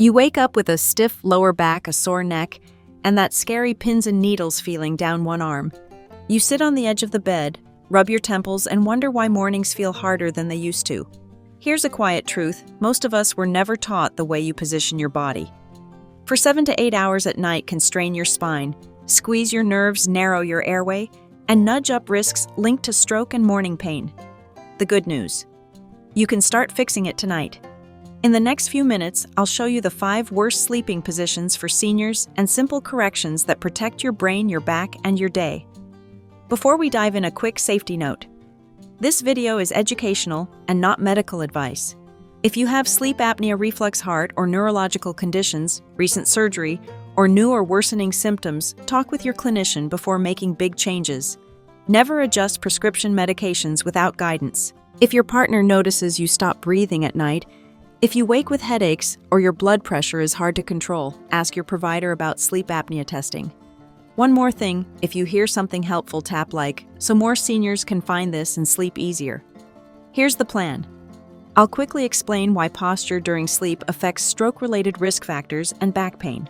You wake up with a stiff lower back, a sore neck, and that scary pins and needles feeling down one arm. You sit on the edge of the bed, rub your temples, and wonder why mornings feel harder than they used to. Here's a quiet truth: most of us were never taught the way you position your body. For 7 to 8 hours at night can strain your spine, squeeze your nerves, narrow your airway, and nudge up risks linked to stroke and morning pain. The good news: you can start fixing it tonight. In the next few minutes, I'll show you the 5 worst sleeping positions for seniors and simple corrections that protect your brain, your back, and your day. Before we dive in, a quick safety note. This video is educational and not medical advice. If you have sleep apnea, reflux, heart, or neurological conditions, recent surgery, or new or worsening symptoms, talk with your clinician before making big changes. Never adjust prescription medications without guidance. If your partner notices you stop breathing at night, if you wake with headaches, or your blood pressure is hard to control, ask your provider about sleep apnea testing. One more thing: if you hear something helpful, tap like, so more seniors can find this and sleep easier. Here's the plan. I'll quickly explain why posture during sleep affects stroke-related risk factors and back pain.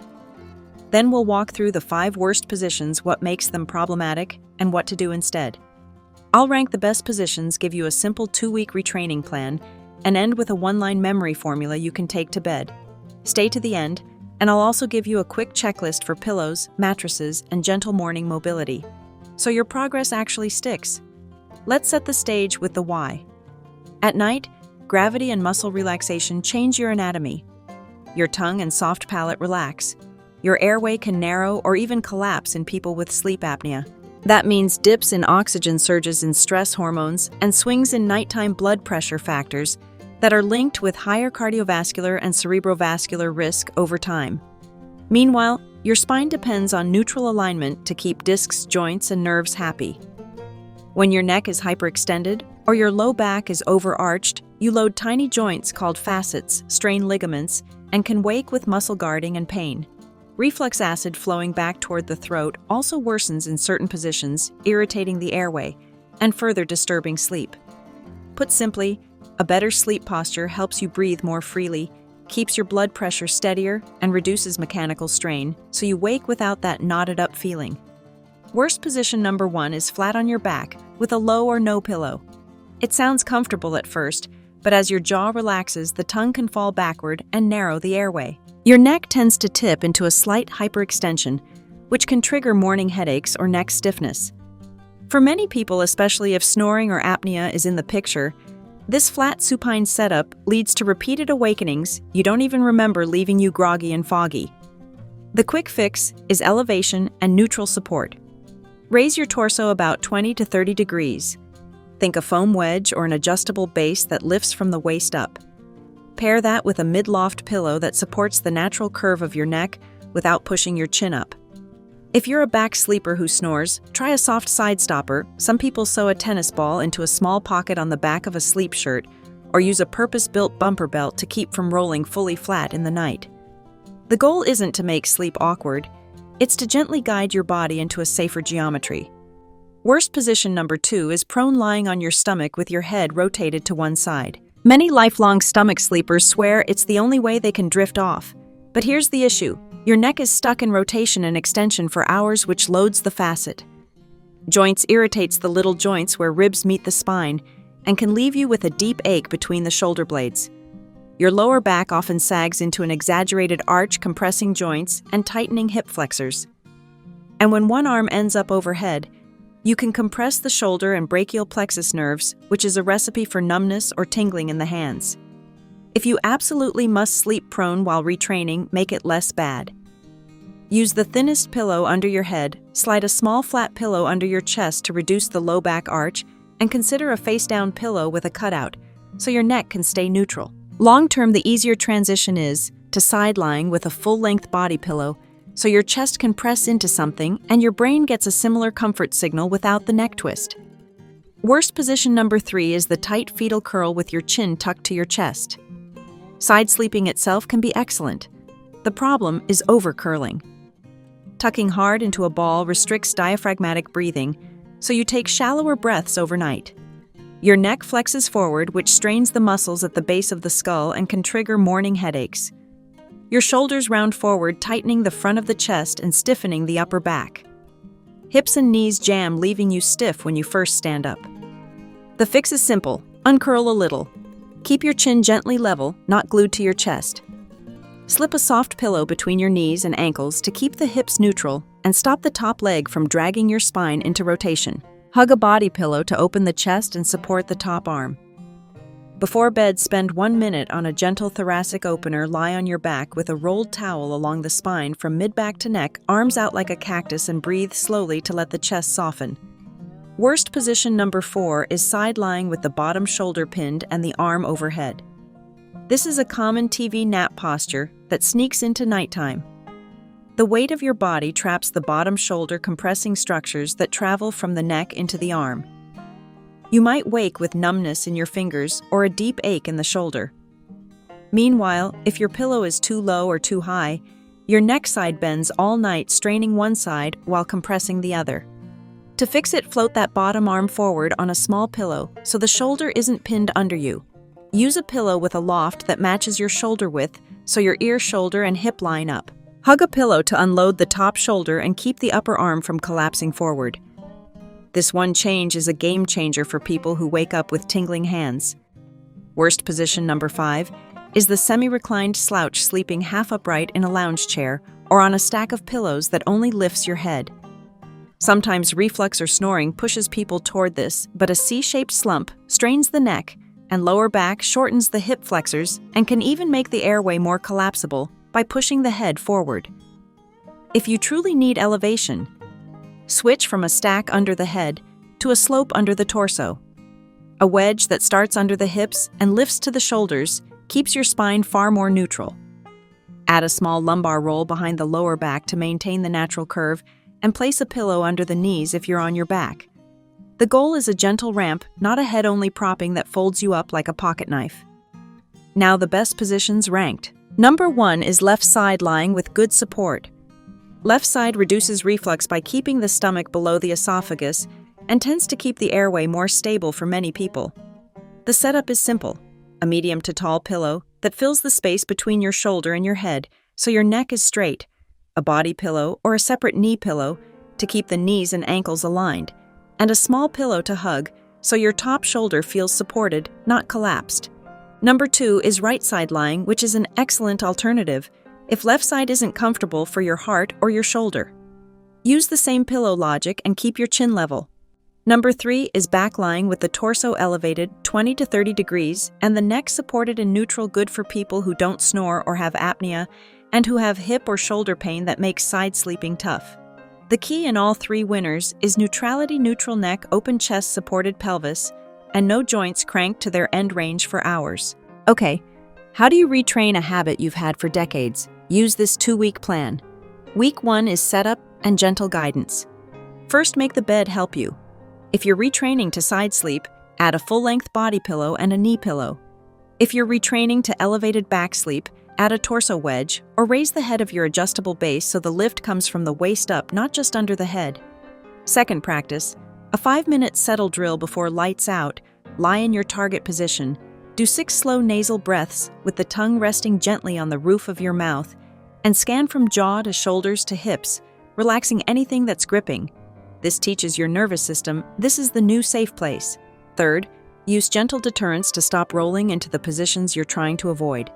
Then we'll walk through the 5 worst positions, what makes them problematic, and what to do instead. I'll rank the best positions, give you a simple 2-week retraining plan, and end with a 1-line memory formula you can take to bed. Stay to the end, and I'll also give you a quick checklist for pillows, mattresses, and gentle morning mobility, so your progress actually sticks. Let's set the stage with the why. At night, gravity and muscle relaxation change your anatomy. Your tongue and soft palate relax. Your airway can narrow or even collapse in people with sleep apnea. That means dips in oxygen, surges in stress hormones, and swings in nighttime blood pressure factors that are linked with higher cardiovascular and cerebrovascular risk over time. Meanwhile, your spine depends on neutral alignment to keep discs, joints, and nerves happy. When your neck is hyperextended or your low back is overarched, you load tiny joints called facets, strain ligaments, and can wake with muscle guarding and pain. Reflux acid flowing back toward the throat also worsens in certain positions, irritating the airway and further disturbing sleep. Put simply, a better sleep posture helps you breathe more freely, keeps your blood pressure steadier, and reduces mechanical strain, so you wake without that knotted-up feeling. Worst position number 1 is flat on your back with a low or no pillow. It sounds comfortable at first, but as your jaw relaxes, the tongue can fall backward and narrow the airway. Your neck tends to tip into a slight hyperextension, which can trigger morning headaches or neck stiffness. For many people, especially if snoring or apnea is in the picture, this flat supine setup leads to repeated awakenings you don't even remember, leaving you groggy and foggy. The quick fix is elevation and neutral support. Raise your torso about 20 to 30 degrees. Think a foam wedge or an adjustable base that lifts from the waist up. Pair that with a mid-loft pillow that supports the natural curve of your neck without pushing your chin up. If you're a back sleeper who snores, try a soft side stopper. Some people sew a tennis ball into a small pocket on the back of a sleep shirt, or use a purpose-built bumper belt to keep from rolling fully flat in the night. The goal isn't to make sleep awkward, it's to gently guide your body into a safer geometry. Worst position number 2 is prone, lying on your stomach with your head rotated to one side. Many lifelong stomach sleepers swear it's the only way they can drift off. But here's the issue: your neck is stuck in rotation and extension for hours, which loads the facet. Joints irritates the little joints where ribs meet the spine and can leave you with a deep ache between the shoulder blades. Your lower back often sags into an exaggerated arch, compressing joints and tightening hip flexors. And when one arm ends up overhead, you can compress the shoulder and brachial plexus nerves, which is a recipe for numbness or tingling in the hands. If you absolutely must sleep prone while retraining, make it less bad. Use the thinnest pillow under your head, slide a small flat pillow under your chest to reduce the low back arch, and consider a face-down pillow with a cutout, so your neck can stay neutral. Long-term, the easier transition is to side lying with a full-length body pillow, so your chest can press into something and your brain gets a similar comfort signal without the neck twist. Worst position number 3 is the tight fetal curl with your chin tucked to your chest. Side sleeping itself can be excellent. The problem is over-curling. Tucking hard into a ball restricts diaphragmatic breathing, so you take shallower breaths overnight. Your neck flexes forward, which strains the muscles at the base of the skull and can trigger morning headaches. Your shoulders round forward, tightening the front of the chest and stiffening the upper back. Hips and knees jam, leaving you stiff when you first stand up. The fix is simple. Uncurl a little. Keep your chin gently level, not glued to your chest. Slip a soft pillow between your knees and ankles to keep the hips neutral and stop the top leg from dragging your spine into rotation. Hug a body pillow to open the chest and support the top arm. Before bed, spend 1 minute on a gentle thoracic opener. Lie on your back with a rolled towel along the spine from mid-back to neck, arms out like a cactus, and breathe slowly to let the chest soften. Worst position number 4 is side lying with the bottom shoulder pinned and the arm overhead. This is a common TV nap posture that sneaks into nighttime. The weight of your body traps the bottom shoulder, compressing structures that travel from the neck into the arm. You might wake with numbness in your fingers or a deep ache in the shoulder. Meanwhile, if your pillow is too low or too high, your neck side bends all night, straining one side while compressing the other. To fix it, float that bottom arm forward on a small pillow so the shoulder isn't pinned under you. Use a pillow with a loft that matches your shoulder width so your ear, shoulder, and hip line up. Hug a pillow to unload the top shoulder and keep the upper arm from collapsing forward. This one change is a game changer for people who wake up with tingling hands. Worst position number 5 is the semi-reclined slouch, sleeping half upright in a lounge chair or on a stack of pillows that only lifts your head. Sometimes reflux or snoring pushes people toward this, but a C-shaped slump strains the neck and lower back, shortens the hip flexors, and can even make the airway more collapsible by pushing the head forward. If you truly need elevation, switch from a stack under the head to a slope under the torso. A wedge that starts under the hips and lifts to the shoulders keeps your spine far more neutral. Add a small lumbar roll behind the lower back to maintain the natural curve, and place a pillow under the knees if you're on your back. The goal is a gentle ramp, not a head-only propping that folds you up like a pocket knife. Now the best positions ranked. Number 1 is left side lying with good support. Left side reduces reflux by keeping the stomach below the esophagus and tends to keep the airway more stable for many people. The setup is simple: a medium to tall pillow that fills the space between your shoulder and your head so your neck is straight, a body pillow or a separate knee pillow to keep the knees and ankles aligned, and a small pillow to hug so your top shoulder feels supported, not collapsed. Number 2 is right side lying, which is an excellent alternative if left side isn't comfortable for your heart or your shoulder. Use the same pillow logic and keep your chin level. Number 3 is back lying with the torso elevated 20 to 30 degrees and the neck supported and neutral, good for people who don't snore or have apnea and who have hip or shoulder pain that makes side sleeping tough. The key in all 3 winners is neutrality: neutral neck, open chest, supported pelvis, and no joints cranked to their end range for hours. Okay, how do you retrain a habit you've had for decades? Use this 2-week plan. Week 1 is setup and gentle guidance. First, make the bed help you. If you're retraining to side sleep, add a full-length body pillow and a knee pillow. If you're retraining to elevated back sleep, add a torso wedge or raise the head of your adjustable base so the lift comes from the waist up, not just under the head. Second practice, a 5-minute settle drill before lights out. Lie in your target position. Do 6 slow nasal breaths with the tongue resting gently on the roof of your mouth, and scan from jaw to shoulders to hips, relaxing anything that's gripping. This teaches your nervous system this is the new safe place. Third, use gentle deterrents to stop rolling into the positions you're trying to avoid.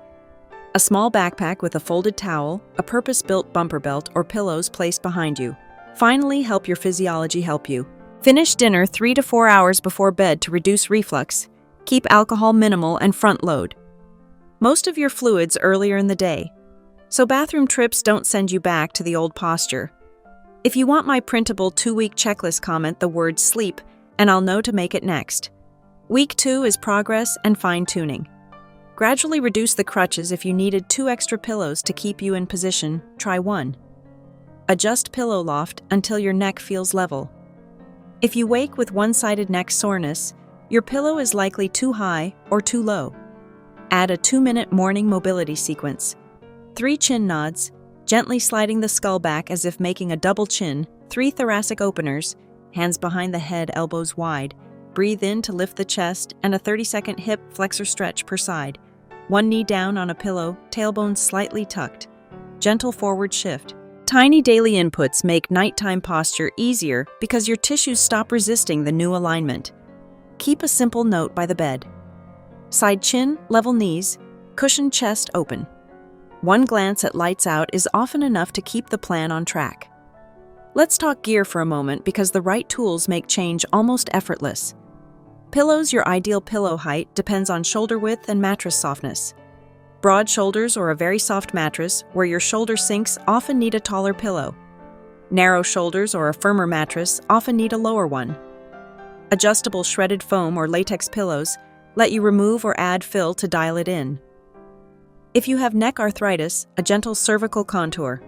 A small backpack with a folded towel, a purpose-built bumper belt, or pillows placed behind you. Finally, help your physiology help you. Finish dinner 3 to 4 hours before bed to reduce reflux. Keep alcohol minimal and front load most of your fluids earlier in the day, so bathroom trips don't send you back to the old posture. If you want my printable 2-week checklist, comment the word sleep and I'll know to make it next. Week 2 is progress and fine-tuning. Gradually reduce the crutches. If you needed 2 extra pillows to keep you in position, try 1. Adjust pillow loft until your neck feels level. If you wake with one-sided neck soreness, your pillow is likely too high or too low. Add a 2-minute morning mobility sequence. 3 chin nods, gently sliding the skull back as if making a double chin. 3 thoracic openers, hands behind the head, elbows wide. Breathe in to lift the chest, and a 30-second hip flexor stretch per side. One knee down on a pillow, tailbone slightly tucked. Gentle forward shift. Tiny daily inputs make nighttime posture easier because your tissues stop resisting the new alignment. Keep a simple note by the bed. Side chin, level knees, cushioned chest open. One glance at lights out is often enough to keep the plan on track. Let's talk gear for a moment because the right tools make change almost effortless. Pillows. Your ideal pillow height depends on shoulder width and mattress softness. Broad shoulders or a very soft mattress where your shoulder sinks often need a taller pillow. Narrow shoulders or a firmer mattress often need a lower one. Adjustable shredded foam or latex pillows let you remove or add fill to dial it in. If you have neck arthritis, a gentle cervical contour.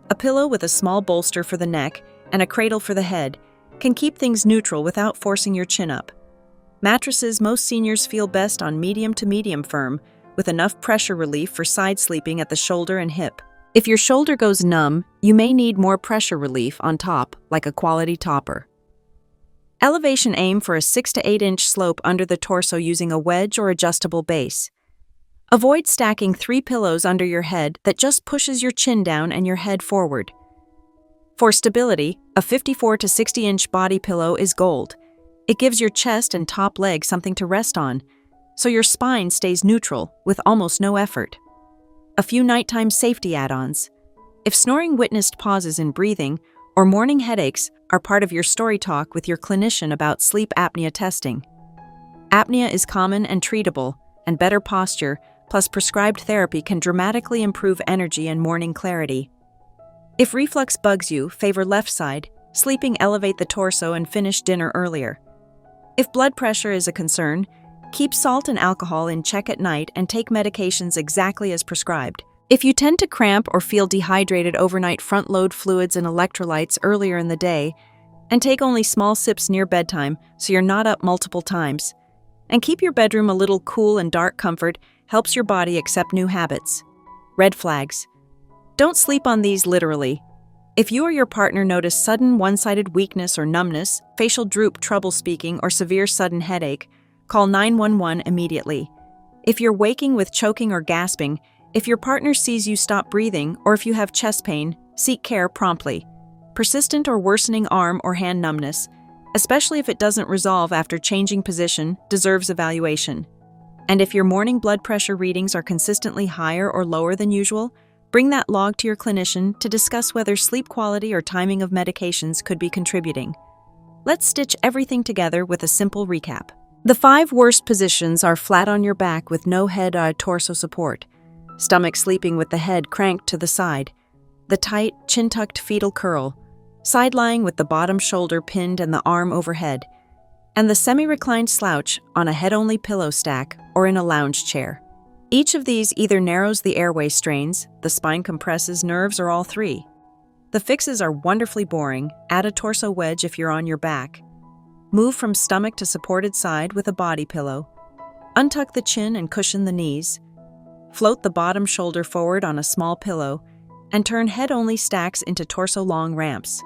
A pillow with a small bolster for the neck and a cradle for the head can keep things neutral without forcing your chin up. Mattresses. Most seniors feel best on medium to medium firm, with enough pressure relief for side sleeping at the shoulder and hip. If your shoulder goes numb, you may need more pressure relief on top, like a quality topper. Elevation. Aim for a 6 to 8 inch slope under the torso using a wedge or adjustable base. Avoid stacking 3 pillows under your head that just pushes your chin down and your head forward. For stability, a 54 to 60 inch body pillow is gold. It gives your chest and top leg something to rest on, so your spine stays neutral with almost no effort. A few nighttime safety add-ons. If snoring, witnessed pauses in breathing, or morning headaches are part of your story, talk with your clinician about sleep apnea testing. Apnea is common and treatable, and better posture plus prescribed therapy can dramatically improve energy and morning clarity. If reflux bugs you, favor left side, sleeping, elevate the torso and finish dinner earlier. If blood pressure is a concern, keep salt and alcohol in check at night and take medications exactly as prescribed. If you tend to cramp or feel dehydrated overnight, front-load fluids and electrolytes earlier in the day, and take only small sips near bedtime so you're not up multiple times. And keep your bedroom a little cool and dark. Comfort helps your body accept new habits. Red flags. Don't sleep on these literally. If you or your partner notice sudden one-sided weakness or numbness, facial droop, trouble speaking, or severe sudden headache, call 911 immediately. If you're waking with choking or gasping, if your partner sees you stop breathing, or if you have chest pain, seek care promptly. Persistent or worsening arm or hand numbness, especially if it doesn't resolve after changing position, deserves evaluation. And if your morning blood pressure readings are consistently higher or lower than usual, bring that log to your clinician to discuss whether sleep quality or timing of medications could be contributing. Let's stitch everything together with a simple recap. The 5 worst positions are flat on your back with no head or torso support, stomach sleeping with the head cranked to the side, the tight, chin-tucked fetal curl, side lying with the bottom shoulder pinned and the arm overhead, and the semi-reclined slouch on a head-only pillow stack or in a lounge chair. Each of these either narrows the airway, strains, the spine, compresses nerves, or all 3. The fixes are wonderfully boring. Add a torso wedge if you're on your back. Move from stomach to supported side with a body pillow. Untuck the chin and cushion the knees. Float the bottom shoulder forward on a small pillow, and turn head-only stacks into torso-long ramps.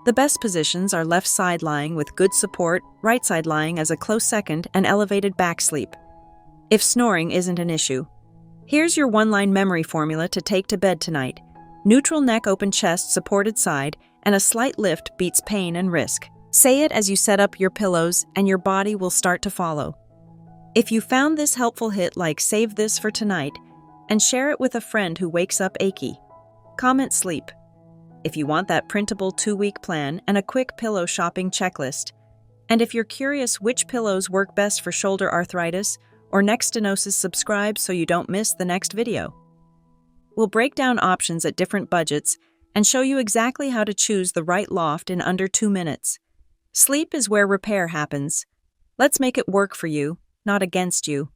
The best positions are left side lying with good support, right side lying as a close second, and elevated back sleep. If snoring isn't an issue. Here's your one-line memory formula to take to bed tonight. Neutral neck, open chest, supported side, and a slight lift beats pain and risk. Say it as you set up your pillows, and your body will start to follow. If you found this helpful, hit like, save this for tonight, and share it with a friend who wakes up achy. Comment sleep. If you want that printable 2-week plan and a quick pillow shopping checklist. And if you're curious which pillows work best for shoulder arthritis or neck stenosis, subscribe so you don't miss the next video. We'll break down options at different budgets and show you exactly how to choose the right loft in under 2 minutes. Sleep is where repair happens. Let's make it work for you, not against you.